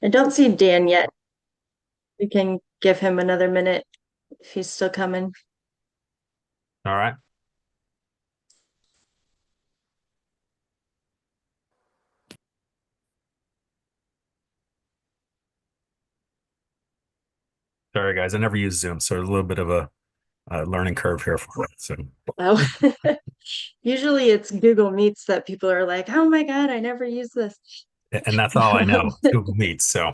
I don't see Dan yet. We can give him another minute if he's still coming. All right. Sorry, guys. I never use Zoom, so there's a little bit of a learning curve here for it. So, Oh, usually it's Google Meets that people are like, "Oh my God, I never use this." and that's all I know. It's Google Meets. So,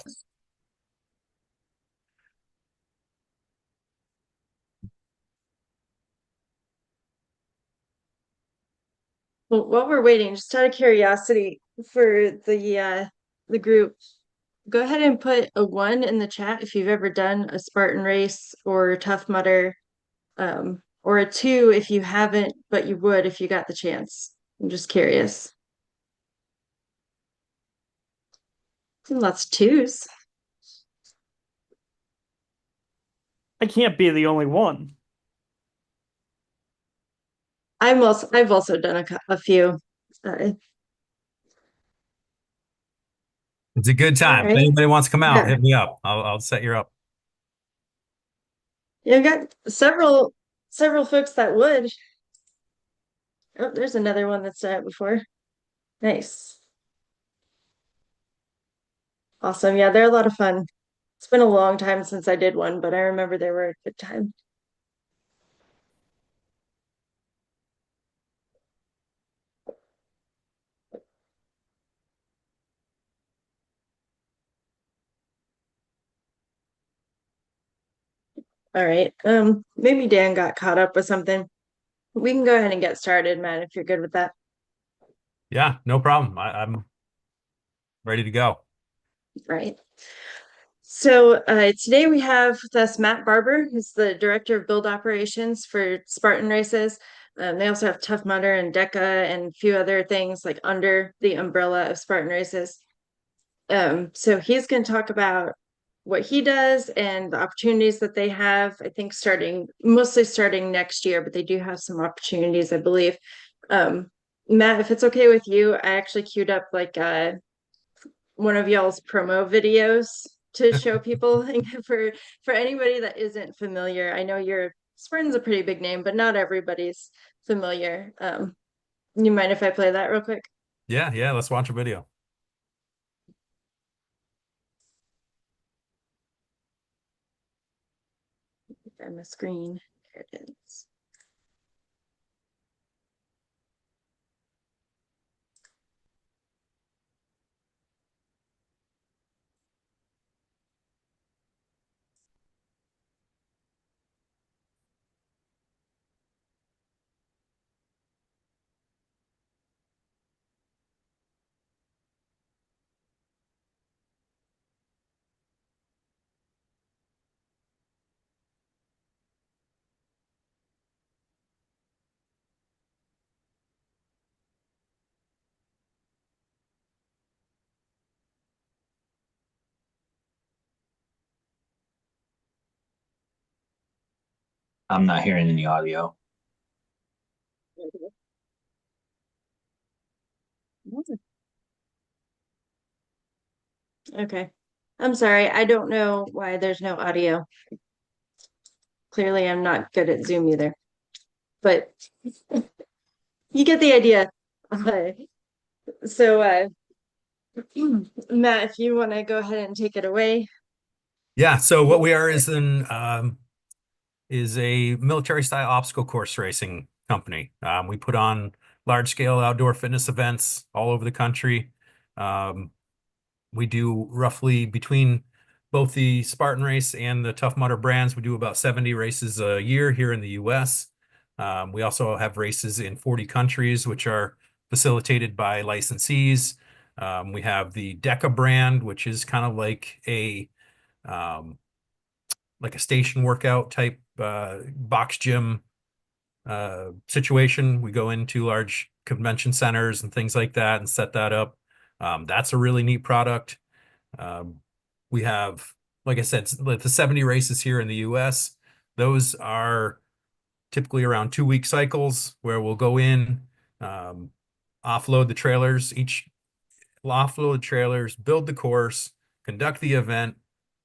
Well, while we're waiting, just out of curiosity for the group, go ahead and put a one in the chat if you've ever done a Spartan race or Tough Mudder, or a two if you haven't, but you would if you got the chance. I'm just curious. Lots of twos. I can't be the only one. I've also done a few. Uh, it's a good all time. If right. anybody wants to come out, Yeah. hit me up. I'll set you up. Yeah, I've got several folks that would. Oh, there's another one that's done it before. Nice. Awesome. Yeah, they're a lot of fun. It's been a long time since I did one, but I remember they were a good time. All right. Maybe Dan got caught up with something. We can go ahead and get started, Matt, if you're good with that. Yeah, no problem. I'm ready to go. Right. So today we have with us Matt Barber, who's the director of build operations for Spartan races. They also have Tough Mudder and DECA and a few other things like under the umbrella of Spartan races. So he's going to talk about what he does and the opportunities that they have. I think mostly starting next year, but they do have some opportunities, I believe. Um, Matt, if it's okay with you, I actually queued up like one of y'all's promo videos to show people for anybody that isn't familiar. I know your Sprin's a pretty big name, but not everybody's familiar. You mind if I play that real quick? Yeah, yeah. Let's watch a video. On the screen. Here it is. I'm not hearing any audio. Okay. I'm sorry. I don't know why there's no audio. Clearly, I'm not good at Zoom either, but you get the idea. Uh, so, Matt, if you want to go ahead and take it away. Yeah. So what we are is a military style obstacle course racing company. We put on large scale outdoor fitness events all over the country. Um, we do roughly between both the Spartan race and the Tough Mudder brands, we do about 70 races a year here in the US. We also have races in 40 countries, which are facilitated by licensees. We have the DECA brand, which is kind of um, like a station workout type box gym situation. We go into large convention centers and things like that and set that up. That's a really neat product. Um, we have, like I said, like the 70 races here in the US. Those are typically around 2 week cycles where we'll go in, um, offload the trailers, build the course, conduct the event,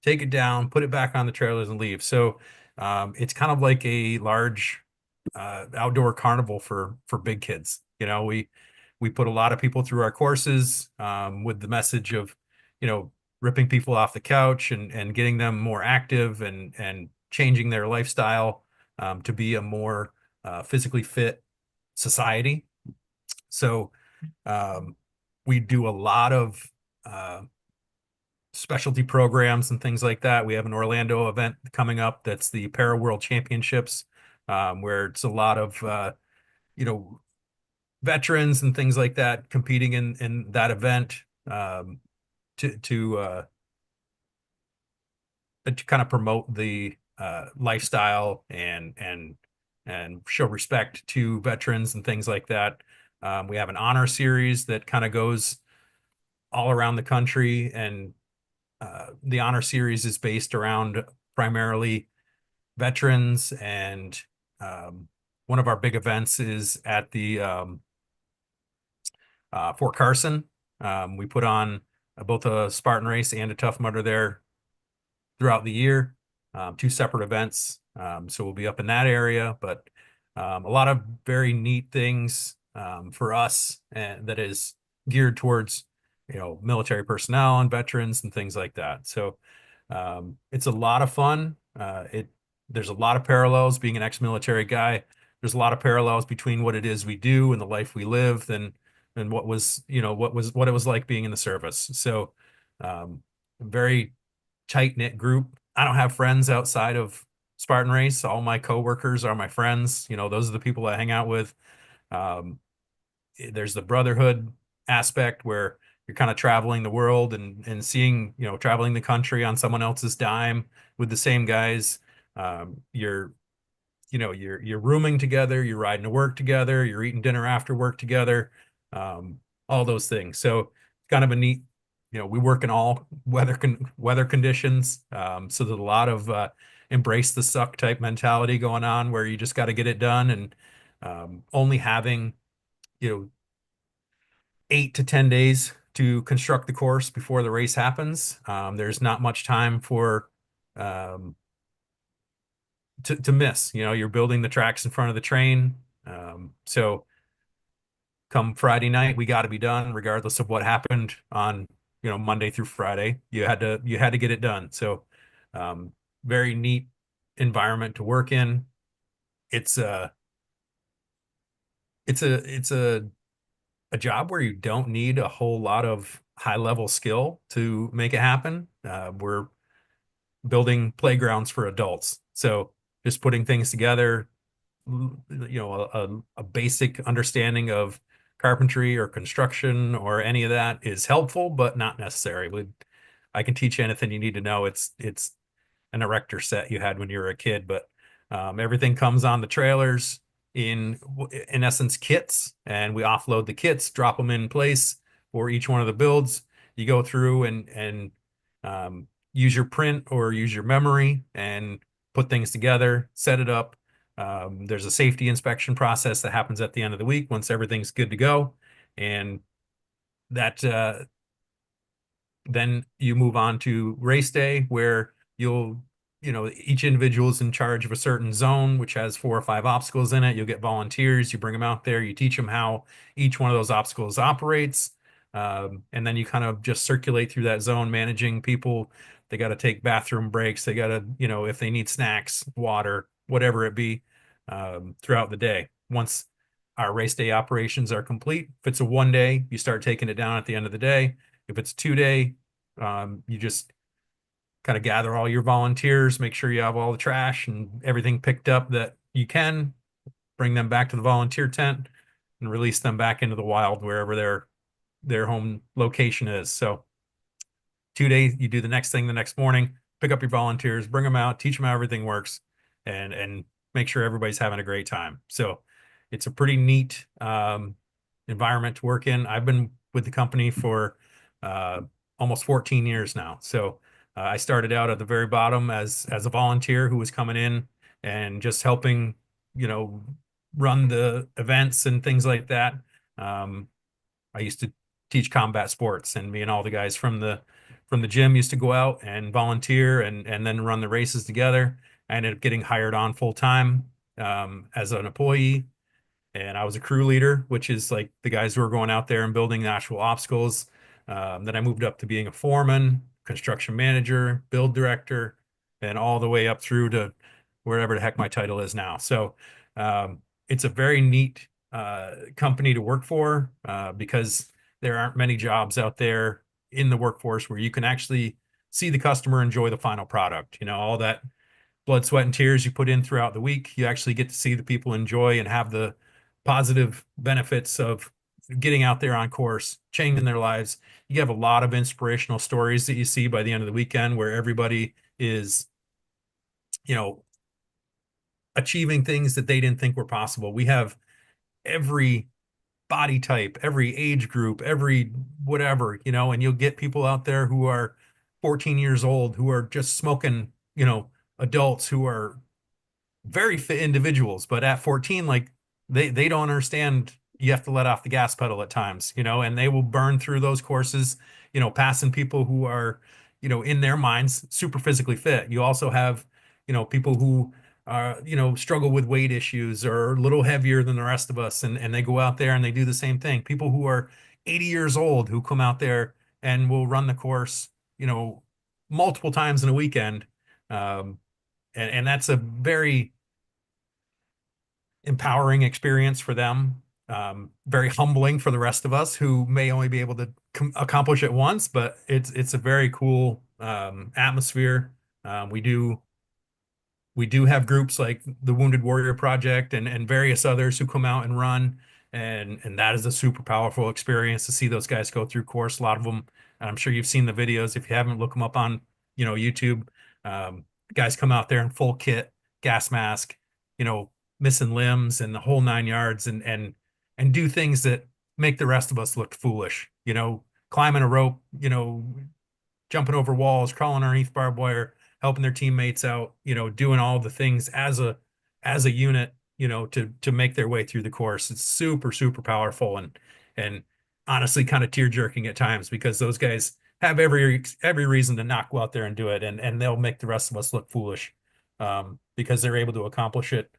take it down, put it back on the trailers and leave. So it's kind of like a large outdoor carnival for big kids. We put a lot of people through our courses with the message of, ripping people off the couch and getting them more active and changing their lifestyle to be a more physically fit society. So we do a lot of specialty programs and things like that. We have an Orlando event coming up that's the Para World Championships, where it's a lot of veterans and things like that competing in that event to kind of promote the lifestyle and show respect to veterans and things like that. We have an honor series that kind of goes all around the country, and the honor series is based around primarily veterans. And one of our big events is at the Fort Carson. We put on both a Spartan race and a Tough Mudder there throughout the year, two separate events. So we'll be up in that area, but a lot of very neat things for us, and that is geared towards military personnel and veterans and things like that. So it's a lot of fun. There's a lot of parallels being an ex-military guy. There's a lot of parallels between what it is we do and the life we live and what it was like being in the service. So very tight-knit group. I don't have friends outside of Spartan Race. All my coworkers are my friends. Those are the people I hang out with. There's the brotherhood aspect where you're kind of traveling the world and seeing, traveling the country on someone else's dime with the same guys. You're rooming together, you're riding to work together, you're eating dinner after work together, all those things. So kind of a neat, we work in all weather conditions. So there's a lot of embrace the suck type mentality going on where you just got to get it done. And only having, 8 to 10 days to construct the course before the race happens. There's not much time for to miss. You're building the tracks in front of the train. So come Friday night, we got to be done regardless of what happened on, Monday through Friday. You had to get it done. So very neat environment to work in. It's a job where you don't need a whole lot of high level skill to make it happen. We're building playgrounds for adults. So just putting things together, a basic understanding of carpentry or construction or any of that is helpful, but not necessary. I can teach you anything you need to know. It's an erector set you had when you were a kid, but everything comes on the trailers in essence kits, and we offload the kits, drop them in place for each one of the builds. You go through and use your print or use your memory and put things together, set it up. There's a safety inspection process that happens at the end of the week once everything's good to go, and that then you move on to race day, where each individual is in charge of a certain zone, which has 4 or 5 obstacles in it. You'll get volunteers, you bring them out there, you teach them how each one of those obstacles operates. And then you kind of just circulate through that zone, managing people. They got to take bathroom breaks. They got to, if they need snacks, water, whatever it be, throughout the day. Once our race day operations are complete, if it's a 1 day, you start taking it down at the end of the day. If it's a 2 day, you just kind of gather all your volunteers, make sure you have all the trash and everything picked up that you can, bring them back to the volunteer tent and release them back into the wild wherever their home location is. So 2 days, you do the next thing the next morning, pick up your volunteers, bring them out, teach them how everything works, and make sure everybody's having a great time. So it's a pretty neat environment to work in. I've been with the company for almost 14 years now. So I started out at the very bottom as a volunteer who was coming in and just helping, run the events and things like that. I used to teach combat sports, and me and all the guys from the from the gym used to go out and volunteer and then run the races together. I ended up getting hired on full time as an employee, and I was a crew leader, which is like the guys who are going out there and building the actual obstacles. Then I moved up to being a foreman, construction manager, build director, and all the way up through to wherever the heck my title is now. So it's a very neat company to work for because there aren't many jobs out there in the workforce where you can actually see the customer enjoy the final product. You know, all that blood, sweat, and tears you put in throughout the week, you actually get to see the people enjoy and have the positive benefits of getting out there on course, changing their lives. You have a lot of inspirational stories that you see by the end of the weekend where everybody is, you know, achieving things that they didn't think were possible. We have every body type, every age group, every whatever, you know, and you'll get people out there who are 14 years old who are just smoking, you know, adults who are very fit individuals, but at 14, like they don't understand you have to let off the gas pedal at times, you know, and they will burn through those courses, you know, passing people who are, you know, in their minds super physically fit. You also have, you know, people who are, you know, struggle with weight issues or a little heavier than the rest of us, and they go out there and they do the same thing. People who are 80 years old who come out there and will run the course, you know, multiple times in a weekend. Um, and that's a very empowering experience for them. Very humbling for the rest of us who may only be able to accomplish it once, but it's a very cool atmosphere. We do have groups like the Wounded Warrior Project and various others who come out and run, and that is a super powerful experience to see those guys go through course. A lot of them, I'm sure you've seen the videos. If you haven't, look them up on, you know, YouTube. Guys come out there in full kit, gas mask, you know, missing limbs and the whole 9 yards, and do things that make the rest of us look foolish. You know, climbing a rope, you know, jumping over walls, crawling underneath barbed wire, helping their teammates out, you know, doing all the things as a unit, you know, to make their way through the course. It's super, super powerful and honestly kind of tear jerking at times because those guys have every reason to not go out there and do it, and they'll make the rest of us look foolish because they're able to accomplish it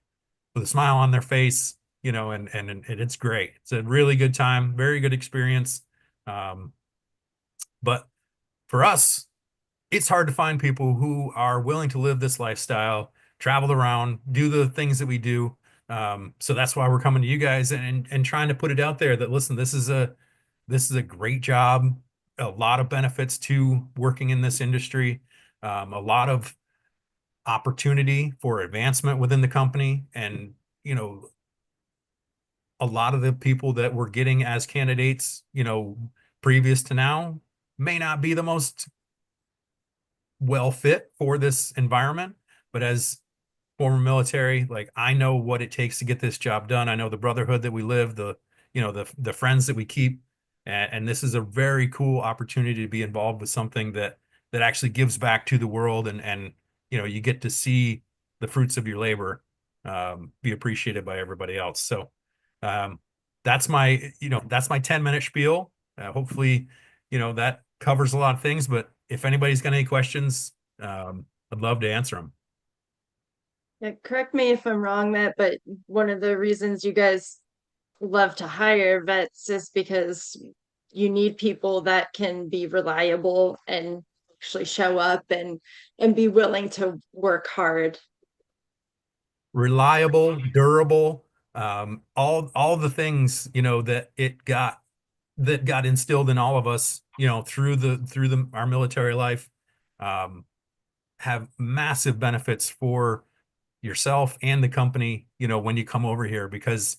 with a smile on their face, you know, and it's great. It's a really good time, very good experience. Um, but for us, it's hard to find people who are willing to live this lifestyle, travel around, do the things that we do. So that's why we're coming to you guys and trying to put it out there that listen, this is a great job, a lot of benefits to working in this industry, a lot of opportunity for advancement within the company, and you know, a lot of the people that we're getting as candidates, you know, previous to now may not be the most well fit for this environment, but as former military, like I know what it takes to get this job done. I know the brotherhood that we live, the you know the friends that we keep, and this is a very cool opportunity to be involved with something that actually gives back to the world, and you know you get to see the fruits of your labor be appreciated by everybody else. So um, that's my 10-minute spiel. Hopefully, you know that covers a lot of things. But if anybody's got any questions, I'd love to answer them. Yeah, correct me if I'm wrong, Matt, but one of the reasons you guys love to hire vets is because you need people that can be reliable and actually show up and be willing to work hard. Reliable, durable, all the things, you know, that got instilled in all of us, you know, through our military life, um, have massive benefits for yourself and the company, you know, when you come over here because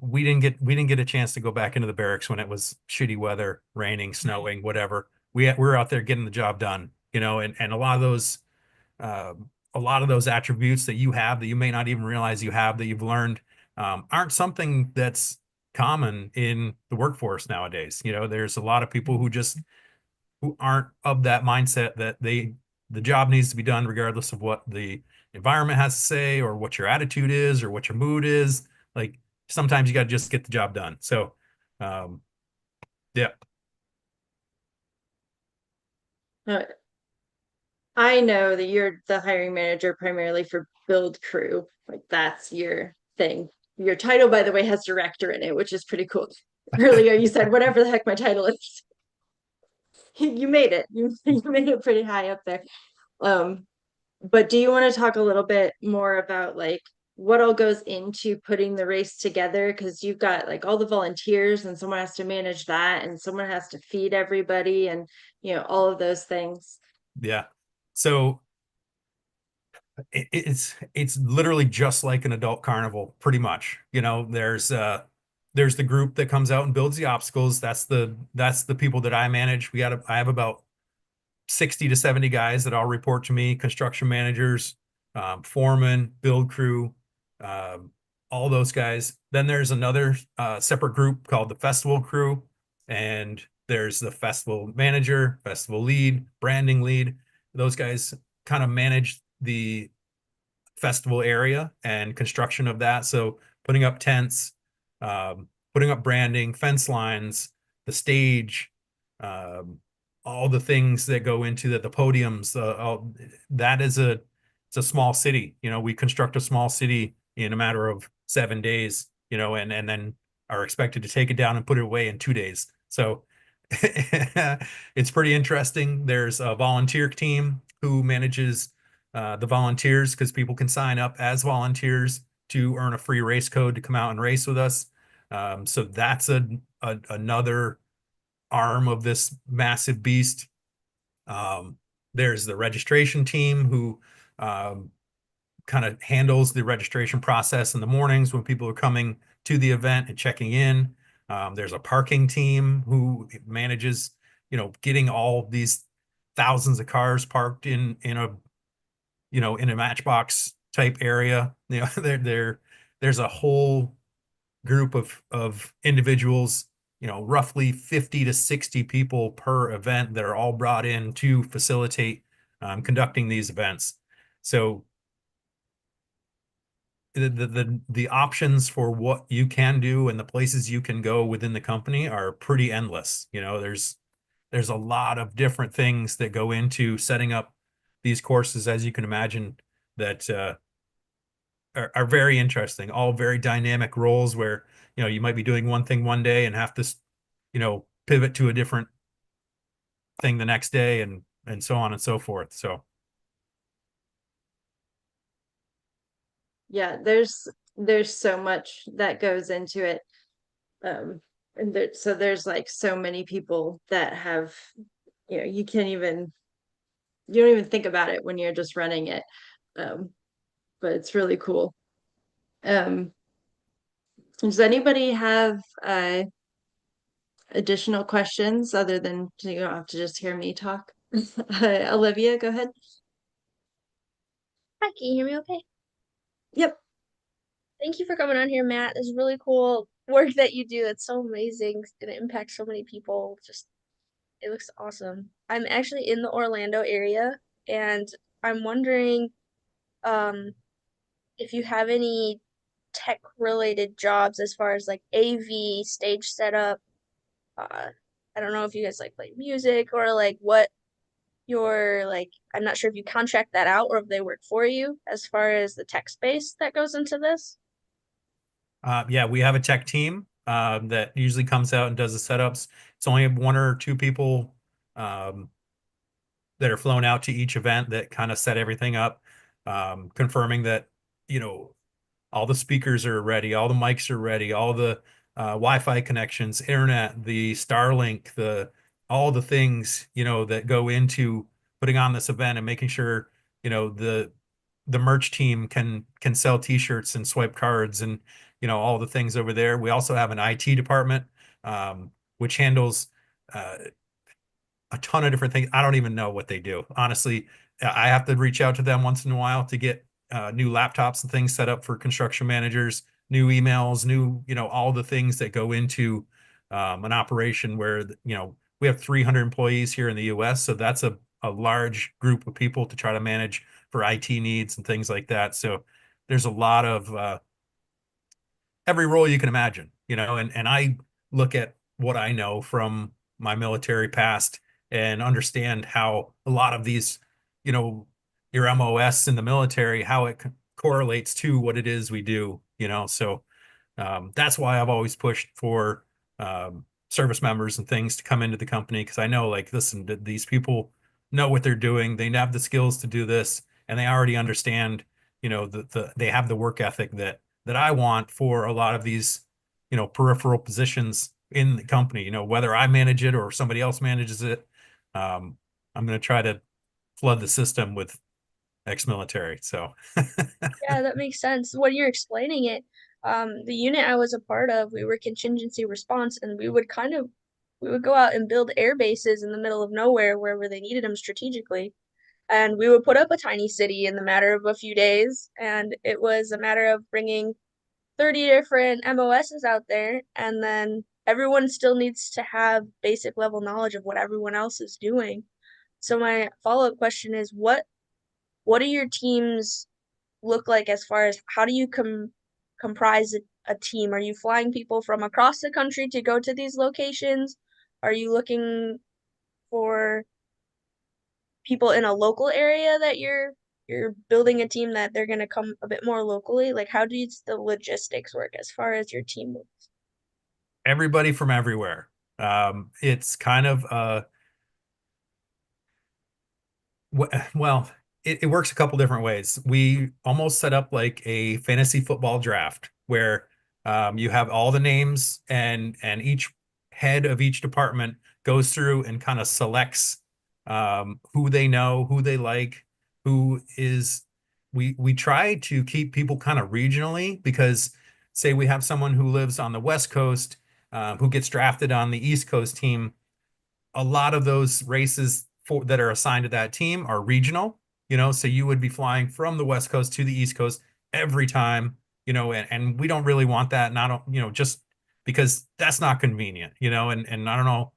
we didn't get a chance to go back into the barracks when it was shitty weather, raining, snowing, whatever. We're out there getting the job done, you know, and uh, a lot of those attributes that you have that you may not even realize you have that you've learned aren't something that's common in the workforce nowadays. You know, there's a lot of people who aren't of that mindset that the job needs to be done regardless of what the environment has to say or what your attitude is or what your mood is. Like sometimes you got to just get the job done. So, um, yeah. Uh, I know that you're the hiring manager primarily for build crew. Like that's your thing. Your title, by the way, has director in it, which is pretty cool. Earlier you said whatever the heck my title is. You made it. You made it pretty high up there. Um, but do you want to talk a little bit more about like what all goes into putting the race together? Because you've got like all the volunteers and someone has to manage that and someone has to feed everybody and all of those things. Yeah. So it's literally just like an adult carnival, pretty much. There's the group that comes out and builds the obstacles. That's the people that I manage. I have about 60 to 70 guys that all report to me, construction managers, foremen, build crew, um, all those guys. Then there's another separate group called the festival crew, and there's the festival manager, festival lead, branding lead. Those guys kind of manage the festival area and construction of that. So putting up tents, putting up branding, fence lines, the stage, um, all the things that go into the podiums. That is it's a small city. We construct a small city in a matter of 7 days. And then are expected to take it down and put it away in 2 days. So it's pretty interesting. There's a volunteer team who manages the volunteers because people can sign up as volunteers to earn a free race code to come out and race with us. So that's another arm of this massive beast. There's the registration team who um, kind of handles the registration process in the mornings when people are coming to the event and checking in. There's a parking team who manages, getting all these thousands of cars parked in a matchbox type area. There's a whole group of individuals, roughly 50 to 60 people per event that are all brought in to facilitate conducting these events. So the options for what you can do and the places you can go within the company are pretty endless. There's a lot of different things that go into setting up these courses, as you can imagine, that are very interesting, all very dynamic roles where, you might be doing one thing one day and have to, pivot to a different thing the next day and so on and so forth. So Yeah, there's so much that goes into it. And so there's like so many people that have, you can't even you don't even think about it when you're just running it. Um, but it's really cool. Um, does anybody have additional questions other than you don't have to just hear me talk? Olivia, go ahead. Hi, can you hear me okay? Yep. Thank you for coming on here, Matt. It's really cool work that you do. It's so amazing. It's gonna impact so many people. Just it looks awesome. I'm actually in the Orlando area and I'm wondering um if you have any tech related jobs as far as like AV, stage setup. Uh I don't know if you guys like play music or like what your like I'm not sure if you contract that out or if they work for you as far as the tech space that goes into this. yeah, we have a tech team that usually comes out and does the setups. It's only one or two people um, that are flown out to each event that kind of set everything up, confirming that, you know, all the speakers are ready, all the mics are ready, all the Wi-Fi connections, internet, the Starlink, all the things, that go into putting on this event and making sure, the merch team can sell t-shirts and swipe cards and, all the things over there. We also have an IT department, which handles a ton of different things. I don't even know what they do. Honestly, I have to reach out to them once in a while to get new laptops and things set up for construction managers, new emails, all the things that go into an operation where, we have 300 employees here in the US. So that's a large group of people to try to manage for IT needs and things like that. So there's a lot of every role you can imagine, and I look at what I know from my military past and understand how a lot of these, you know, your MOS in the military, how it correlates to what it is we do, you know. So that's why I've always pushed for service members and things to come into the company, because I know, like, listen, these people know what they're doing. They have the skills to do this, and they already understand, you know, they have the work ethic that I want for a lot of these, you know, peripheral positions in the company. You know, whether I manage it or somebody else manages it, I'm going to try to flood the system with ex-military. So Yeah, that makes sense. When you're explaining it, the unit I was a part of, we were contingency response, and we would go out and build air bases in the middle of nowhere wherever they needed them strategically. And we would put up a tiny city in the matter of a few days, and it was a matter of bringing 30 different MOSs out there, and then everyone still needs to have basic level knowledge of what everyone else is doing. So my follow-up question is, what do your teams look like as far as how do you comprise a team? Are you flying people from across the country to go to these locations? Are you looking for people in a local area that you're building a team that they're going to come a bit more locally? Like, how do the logistics work as far as your team moves? everybody from everywhere. It's kind of well, it works a couple different ways. We almost set up like a fantasy football draft where you have all the names, and each head of each department goes through and kind of selects who they know, who they like, who is. We try to keep people kind of regionally, because say we have someone who lives on the West Coast who gets drafted on the East Coast team. A lot of those races that are assigned to that team are regional, you know, so you would be flying from the West Coast to the East Coast every time, you know, and we don't really want that. Not, you know, just because that's not convenient, you know, and I don't know,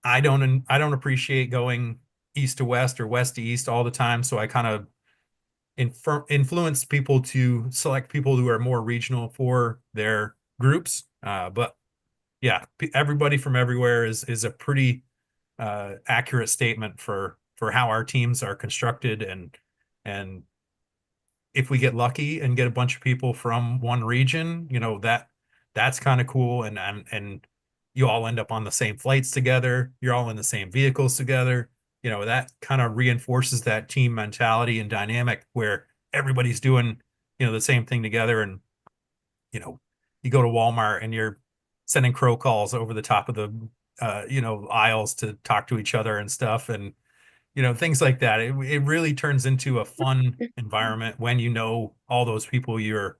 I don't appreciate going east to west or west to east all the time. So I kind of influence people to select people who are more regional for their groups. But yeah, everybody from everywhere is a pretty accurate statement for how our teams are constructed, and if we get lucky and get a bunch of people from one region, you know, that's kind of cool, and you all end up on the same flights together, you're all in the same vehicles together, you know, that kind of reinforces that team mentality and dynamic where everybody's doing, you know, the same thing together. And you know, you go to Walmart and you're sending crow calls over the top of the you know, aisles to talk to each other and stuff, and you know, things like that. It really turns into a fun environment when you know all those people you're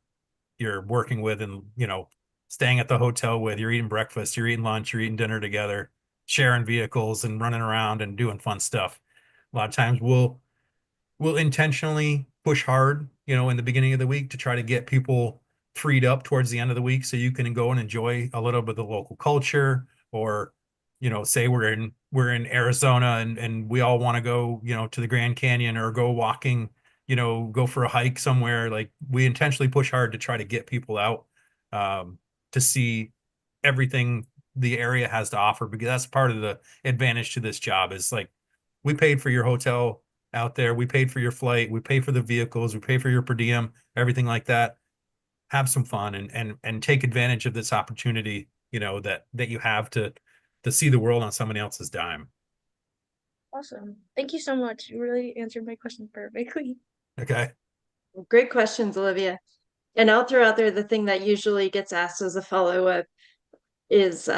working with, and you know, staying at the hotel with, you're eating breakfast, you're eating lunch, you're eating dinner together, sharing vehicles and running around and doing fun stuff. A lot of times we'll intentionally push hard, you know, in the beginning of the week to try to get people freed up towards the end of the week so you can go and enjoy a little bit of the local culture. Or, you know, say we're in Arizona, and we all want to go, you know, to the Grand Canyon or go walking, you know, go for a hike somewhere. Like, we intentionally push hard to try to get people out to see everything the area has to offer, because that's part of the advantage to this job. Is like, we paid for your hotel out there. We paid for your flight. We pay for the vehicles. We pay for your per diem, everything like that. Have some fun, and take advantage of this opportunity, you know, that you have to see the world on somebody else's dime. Awesome. Thank you so much. You really answered my question perfectly. Okay. Great questions, Olivia. And I'll throw out there the thing that usually gets asked as a follow-up is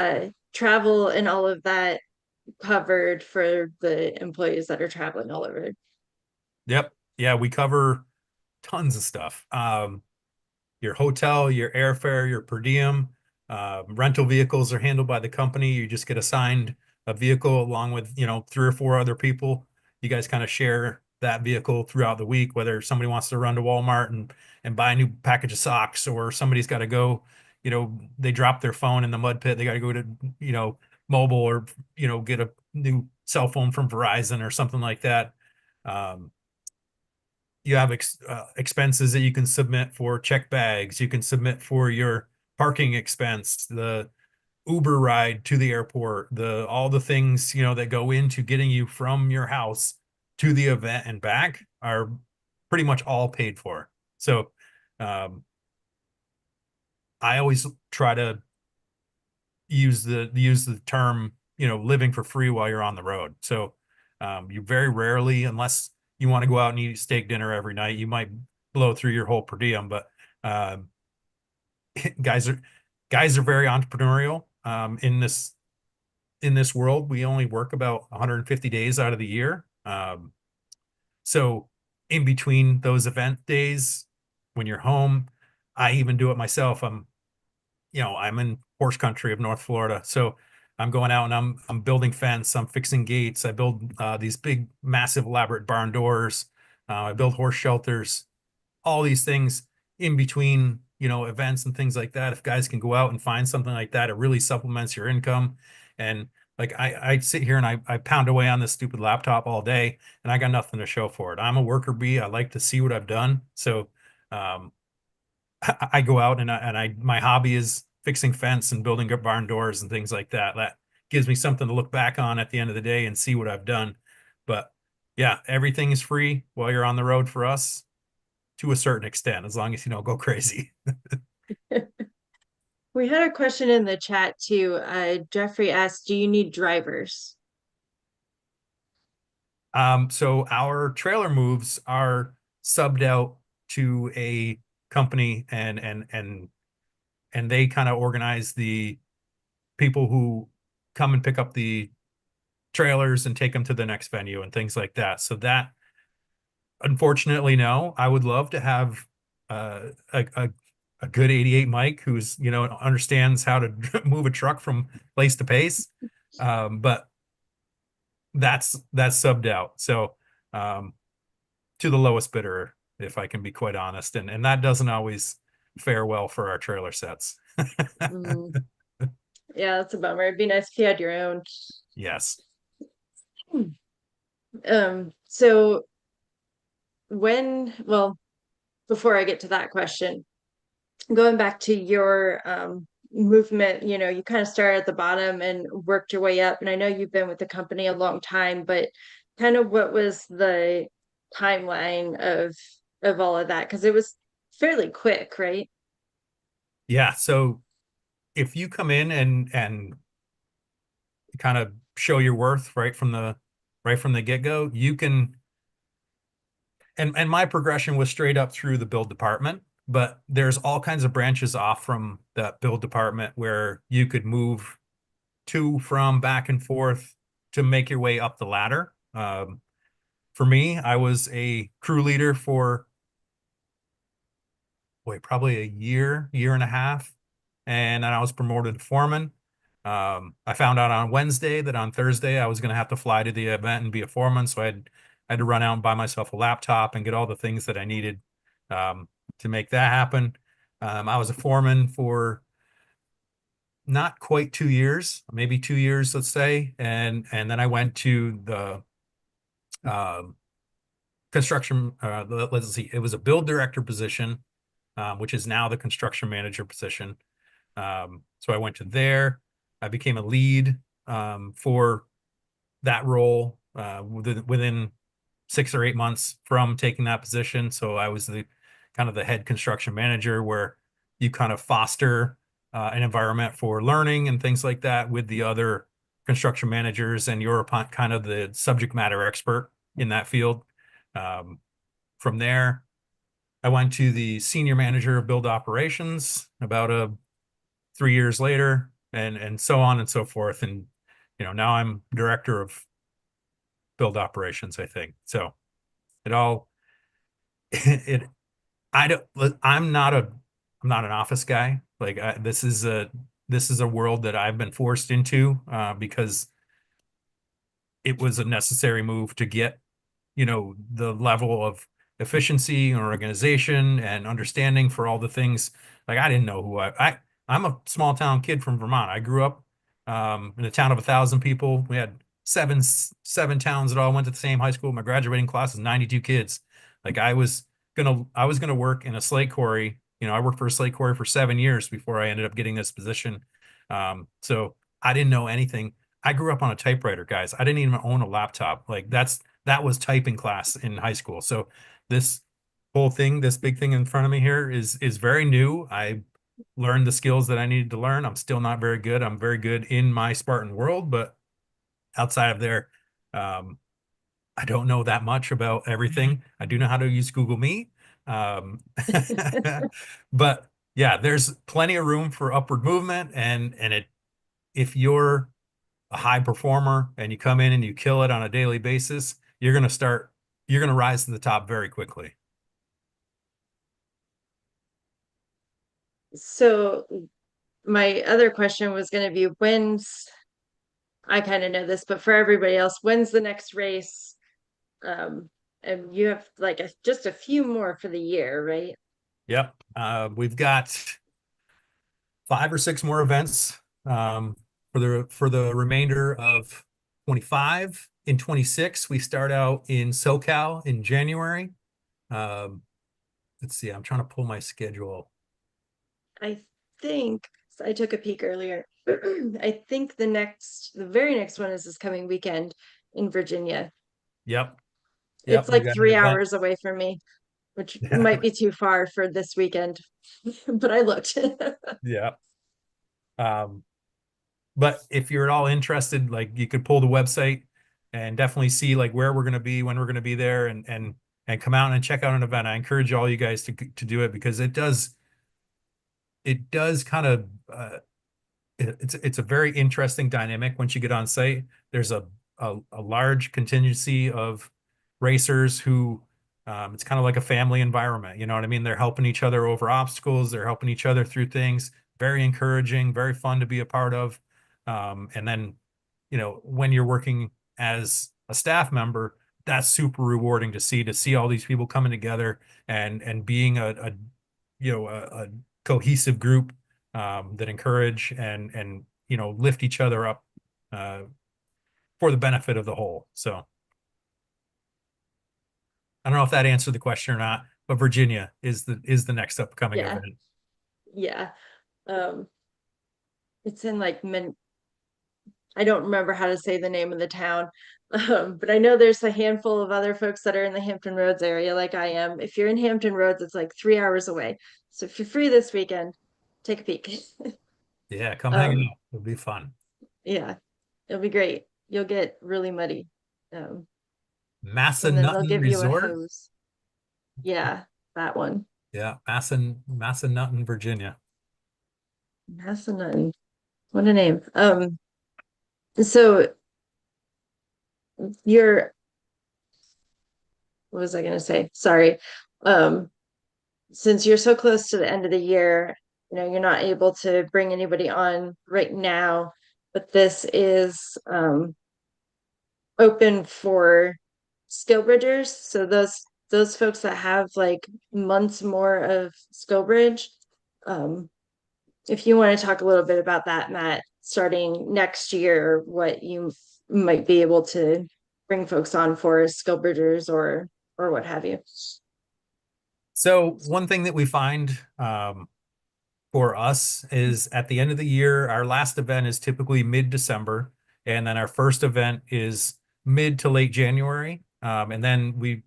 travel and all of that covered for the employees that are traveling all over. Yep. Yeah, we cover tons of stuff. Your hotel, your airfare, your per diem, rental vehicles are handled by the company. You just get assigned a vehicle along with, you know, 3 or 4 other people. You guys kind of share that vehicle throughout the week, whether somebody wants to run to Walmart and buy a new package of socks, or somebody's got to go, you know, they drop their phone in the mud pit. They got to go to, you know, mobile, or, you know, get a new cell phone from Verizon or something like that. Um, you have expenses that you can submit for check bags. You can submit for your parking expense, the Uber ride to the airport, all the things, that go into getting you from your house to the event and back are pretty much all paid for. So um, I always try to use the term, living for free while you're on the road. So you very rarely, unless you want to go out and eat steak dinner every night, you might blow through your whole per diem. But um, guys are guys are very entrepreneurial in this world. We only work about 150 days out of the year. So in between those event days, when you're home, I even do it myself. I'm in horse country of North Florida, so I'm going out and I'm building fence, I'm fixing gates, I build these big, massive, elaborate barn doors, I build horse shelters, all these things in between, events and things like that. If guys can go out and find something like that, it really supplements your income. And like I sit here and I pound away on this stupid laptop all day, and I got nothing to show for it. I'm a worker bee. I like to see what I've done. So um, I go out and my hobby is fixing fence and building up barn doors and things like that. That gives me something to look back on at the end of the day and see what I've done. But yeah, everything is free while you're on the road for us to a certain extent, as long as you don't go crazy. We had a question in the chat too. Jeffrey asked, do you need drivers? So our trailer moves are subbed out to a company, and they kind of organize the people who come and pick up the trailers and take them to the next venue and things like that. So that, unfortunately, no. I would love to have a good 88 Mike who's, understands how to move a truck from place to place. But that's subbed out. So to the lowest bidder, if I can be quite honest. And that doesn't always fare well for our trailer sets. Mm. Yeah, that's a bummer. It'd be nice if you had your own. Yes. So before I get to that question, going back to your movement, you kind of started at the bottom and worked your way up. And I know you've been with the company a long time, but kind of what was the timeline of all of that? Because it was fairly quick, right? Yeah. So if you come in and kind of show your worth right from the get-go, you can. And my progression was straight up through the build department, but there's all kinds of branches off from that build department where you could move to, from, back and forth to make your way up the ladder. For me, I was a crew leader for probably a year and a half, and then I was promoted to foreman. I found out on Wednesday that on Thursday I was going to have to fly to the event and be a foreman, so I had to run out and buy myself a laptop and get all the things that I needed to make that happen. I was a foreman for not quite 2 years, maybe 2 years, let's say, and then I went to the um, construction. Let's see, it was a build director position, which is now the construction manager position. So I went to there. I became a lead for that role within 6 or 8 months from taking that position. So I was the kind of the head construction manager, where you kind of foster an environment for learning and things like that with the other construction managers, and you're kind of the subject matter expert in that field. From there, I went to the senior manager of build operations about 3 years later, and so on and so forth. And now I'm director of build operations, I think. So it all it I don't I'm not an office guy. Like this is a world that I've been forced into because it was a necessary move to get the level of efficiency and organization and understanding for all the things. Like, I didn't know I'm a small town kid from Vermont. I grew up in a town of 1,000 people. We had seven towns that all went to the same high school. My graduating class is 92 kids. Like, I was gonna work in a slate quarry. I worked for a slate quarry for 7 years before I ended up getting this position So I didn't know anything. I grew up on a typewriter, guys. I didn't even own a laptop. Like that was typing class in high school. So this whole thing, this big thing in front of me here is very new. I learned the skills that I needed to learn. I'm still not very good. I'm very good in my Spartan world, but outside of there, um, I don't know that much about everything. I do know how to use Google Meet. Um, but yeah, there's plenty of room for upward movement, and if you're a high performer and you come in and you kill it on a daily basis, you're gonna rise to the top very quickly. So my other question was going to be I kind of know this, but for everybody else, when's the next race? And you have like just a few more for the year, right? Yep. We've got 5 or 6 more events for the remainder of 25. In 26, we start out in SoCal in January. Um, let's see, I'm trying to pull my schedule. I think I took a peek earlier. I think the very next one is this coming weekend in Virginia. Yep. It's Yep. We like got an three event. hours away from me, which Yeah. might be too far for this weekend, but I looked. Yeah. Um, but if you're at all interested, like you could pull the website and definitely see like where we're going to be, when we're going to be there, and come out and check out an event. I encourage all you guys to do it because it does kind of it's a very interesting dynamic once you get on site. There's a large contingency of racers who it's kind of like a family environment. You know what I mean? They're helping each other over obstacles. They're helping each other through things. Very encouraging, very fun to be a part of. And then, when you're working as a staff member, that's super rewarding to see all these people coming together and being a cohesive group that encourage and lift each other up uh, for the benefit of the whole. So I don't know if that answered the question or not, but Virginia is the next upcoming Yeah, event. yeah. Um, it's in I don't remember how to say the name of the town. But I know there's a handful of other folks that are in the Hampton Roads area, like I am. If you're in Hampton Roads, it's like 3 hours away. So if you're free this weekend, take a peek. Yeah, come hang Um, out. It'll be fun. yeah, it'll be great. You'll get really muddy. And then they'll Massanutten give you a Resort. hose. Yeah, that one. Yeah, Massanutten, Virginia. Massanutten. What a name. So you're, what was I gonna say? Sorry. Um, since you're so close to the end of the year, you're not able to bring anybody on right now, but this is open for skill bridgers. So those folks that have like months more of skill bridge. Um, if you want to talk a little bit about that, Matt, starting next year, what you might be able to bring folks on for as skill bridgers or what have you. So one thing that we find for us is at the end of the year, our last event is typically mid-December, and then our first event is mid to late January. And then we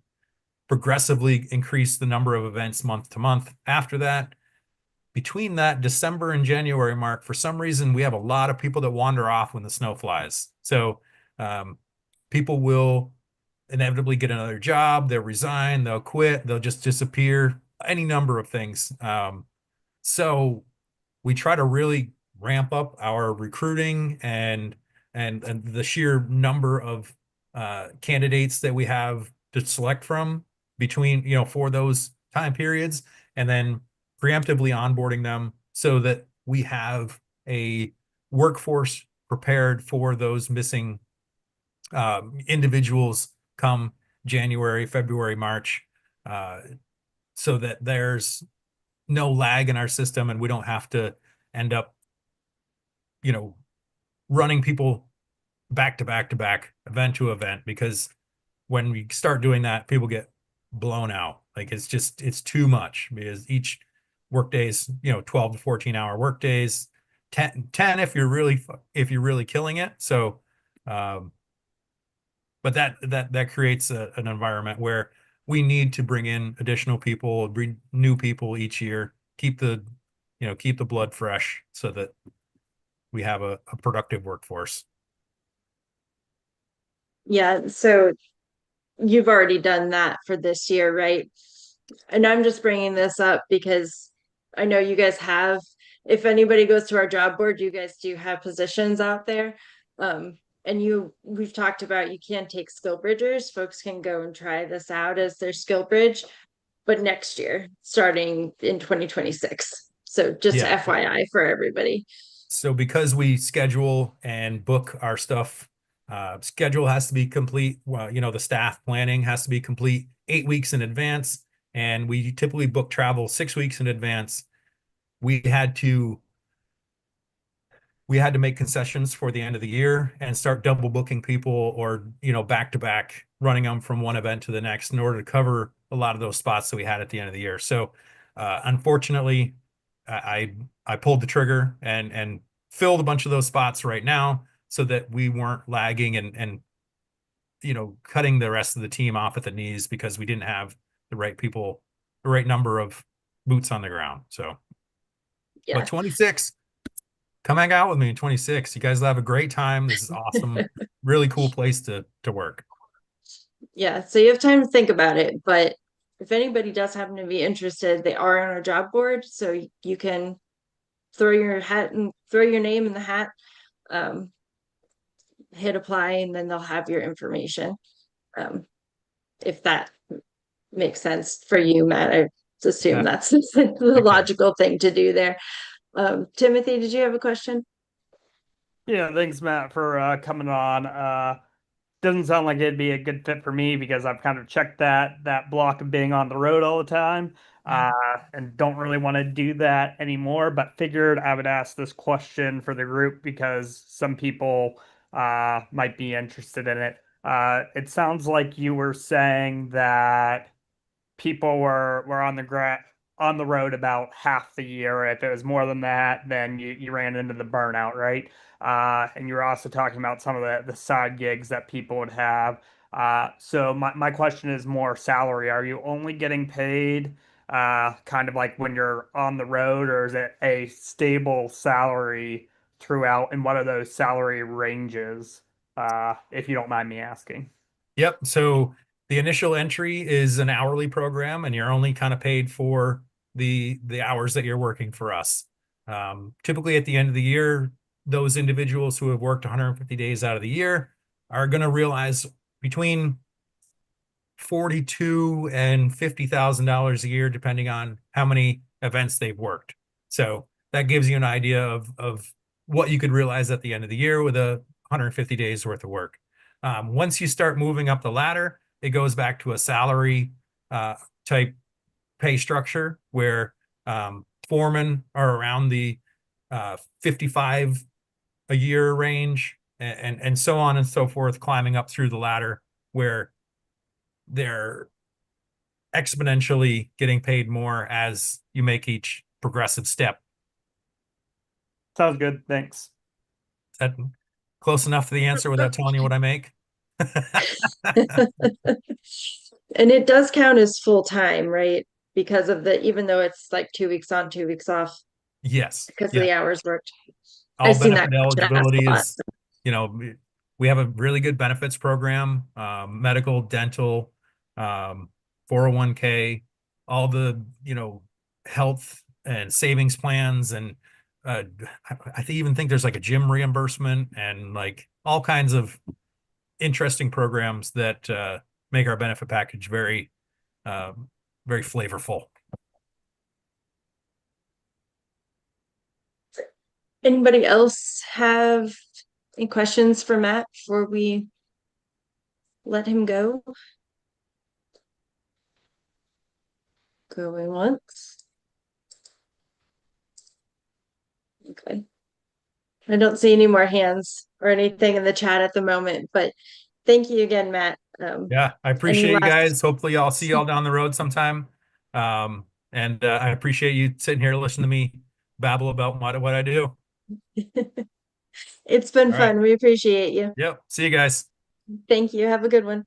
progressively increase the number of events month to month. After that, between that December and January mark, for some reason, we have a lot of people that wander off when the snow flies. So people will inevitably get another job, they'll resign, they'll quit, they'll just disappear, any number of things. So we try to really ramp up our recruiting and the sheer number of candidates that we have to select from between, for those time periods, and then preemptively onboarding them so that we have a workforce prepared for those missing individuals come January, February, March, uh, so that there's no lag in our system and we don't have to end up, you know, running people back to back to back, event to event, because when we start doing that, people get blown out. Like it's too much because each workday is, 12 to 14 hour work days, 10 if you're really killing it. So, but that creates an environment where we need to bring in additional people, bring new people each year, keep the blood fresh so that we have a productive workforce. Yeah, so you've already done that for this year, right? And I'm just bringing this up because I know you guys have, if anybody goes to our job board, you guys do have positions out there. And we've talked about you can take skill bridgers. Folks can go and try this out as their skill bridge, but next year, starting in 2026. So just Yeah. FYI for everybody. So because we schedule and book our stuff, schedule has to be complete. Well, the staff planning has to be complete 8 weeks in advance, and we typically book travel 6 weeks in advance. We had to make concessions for the end of the year and start double booking people or, back to back, running them from one event to the next in order to cover a lot of those spots that we had at the end of the year. So, unfortunately, I pulled the trigger and filled a bunch of those spots right now so that we weren't lagging and cutting the rest of the team off at the knees because we didn't have the right people, the right number of boots on the ground. So, Yeah. but 26, come hang out with me in 26. You guys will have a great time. This is awesome. Really cool place to work. Yeah, so you have time to think about it, but if anybody does happen to be interested, they are on our job board, so you can throw your name in the hat, um, hit apply, and then they'll have your information. If that makes sense for you, Matt, I assume Yeah. that's the logical thing to do there. Timothy, did you have a question? Yeah, thanks, Matt, for coming on. Doesn't sound like it'd be a good fit for me because I've kind of checked that block of being on the road all the time, and don't really want to do that anymore. But figured I would ask this question for the group because some people might be interested in it. It sounds like you were saying that people were on the road about half the year. If it was more than that, then you ran into the burnout, right? And you were also talking about some of the side gigs that people would have. So my question is more salary. Are you only getting paid kind of like when you're on the road, or is it a stable salary throughout? And what are those salary ranges, if you don't mind me asking? Yep. So the initial entry is an hourly program, and you're only kind of paid for the hours that you're working for us. Typically, at the end of the year, those individuals who have worked 150 days out of the year are going to realize between 42 and $50,000 a year, depending on how many events they've worked. So that gives you an idea of what you could realize at the end of the year with 150 days worth of work. Once you start moving up the ladder, it goes back to a salary type pay structure where foremen are around the 55 a year range and so on and so forth, climbing up through the ladder where they're exponentially getting paid more as you make each progressive step. Sounds good. Thanks. Is that close enough to the answer without telling you what I make? And it does count as full time, right? Because of even though it's like 2 weeks on, 2 weeks off, Yes. because of Yeah. the hours worked. All I've seen that benefit question asked eligibility a lot. is, we have a really good benefits program, medical, dental, 401k, all the, health and savings plans. And I even think there's like a gym reimbursement and like all kinds of interesting programs that make our benefit package very, very flavorful. Anybody else have any questions for Matt before we let him go? Going once. Okay. I don't see any more hands or anything in the chat at the moment, but thank you again, Matt. Yeah, I Any appreciate you last? guys. Hopefully I'll see you all down the road sometime. And I appreciate you sitting here listening to me babble about what I do. It's been All right. fun. We appreciate you. Yep. See you guys. Thank you. Have a good one.